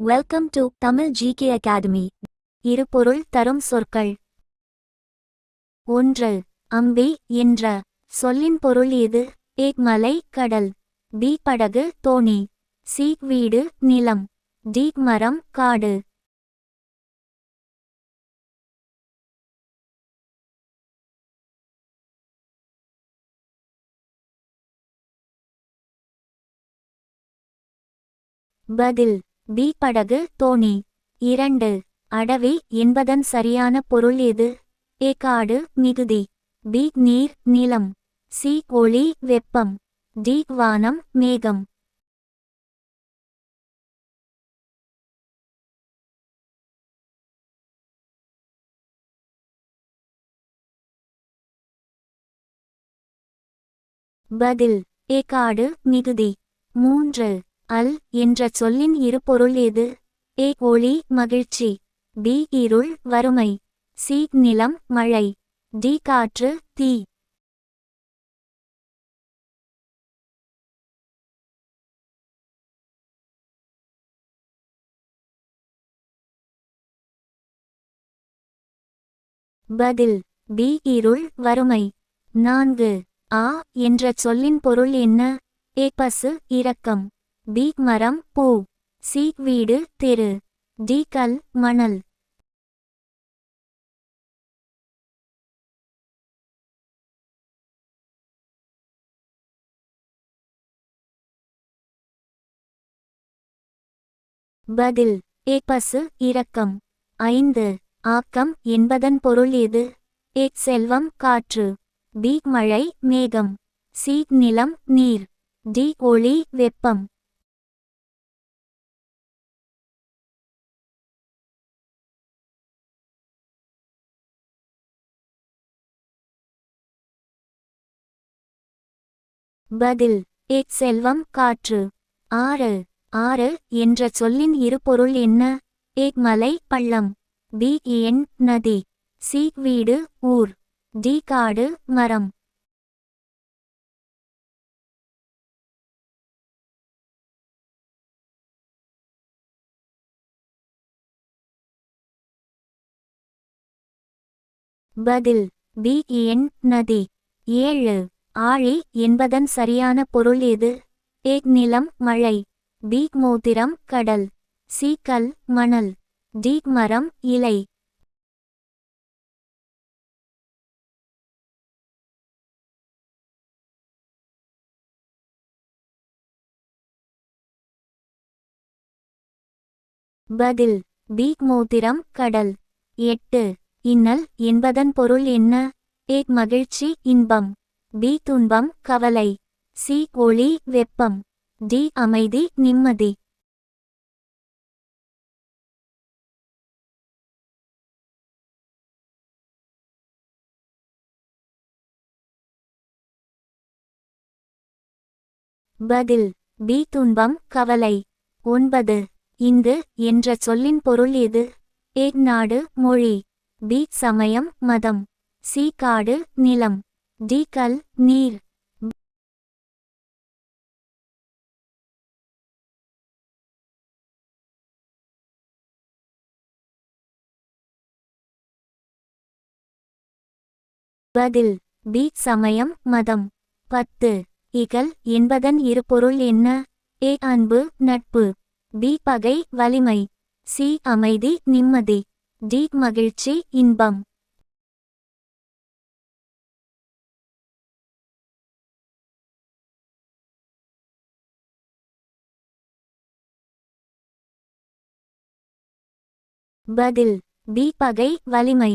Welcome to Tamil GK academy. இரு பொருள் தரும் சொற்கள். 1. அம்பி என்ற சொல்லின் பொருள் எது? ஏ மலை கடல், பி படகு தோணி, சி வீடு நிலம், டி மரம் காடு. பதில் பி படகு தோணி. 2. அடவி என்பதன் சரியான பொருள் எது? ஏ காடு மிகுதி, பி நீர் நிலம், சி ஒளி வெப்பம், டி வானம் மேகம். பதில் ஏ காடு மிகுதி. 3. அல் என்ற சொல்லின் இரு பொருள் எது? ஏ ஒளி மகிழ்ச்சி, பி இருள் வறுமை, சி நிலம் மழை, டி காற்று தீ. பதில் பி இருள் வறுமை. 4. ஆ என்ற சொல்லின் பொருள் என்ன? ஏ பசு இரக்கம், பி மரம் பூ, சி வீடு தெரு, டி கல் மணல். பதில் ஏ பசு இரக்கம். 5. ஆக்கம் என்பதன் பொருள் எது? ஏ செல்வம் காற்று, பி மழை மேகம், சி நிலம் நீர், டி ஒளி வெப்பம். பதில் ஏ செல்வம் காற்று. 6. ஆறு என்ற சொல்லின் இரு பொருள் என்ன? ஏ மலை பள்ளம், பி எண் நதி, சி வீடு ஊர், டி காடு மரம். பதில் பி எண் நதி. 7. ஆழி என்பதன் சரியான பொருள் எது? ஏ நிலம் மழை, பி மோதிரம் கடல், சி கல் மணல், டி மரம் இலை. பதில் பி மோதிரம் கடல். 8. இன்னல் என்பதன் பொருள் என்ன? ஏ மகிழ்ச்சி இன்பம், பி துன்பம் கவலை, சி ஒளி வெப்பம், டி அமைதி நிம்மதி. பதில் பி துன்பம் கவலை. 9. இந்து என்ற சொல்லின் பொருள் எது? ஏ நாடு மொழி, பி சமயம் மதம், சி காடு நிலம், டி கல் நீர். பதில் பி சமயம் மதம். 10. இகல் என்பதன் இரு பொருள் என்ன? ஏ அன்பு நட்பு, பி பகை வலிமை, சி அமைதி நிம்மதி, டி மகிழ்ச்சி இன்பம். பதில் பி பகை வலிமை.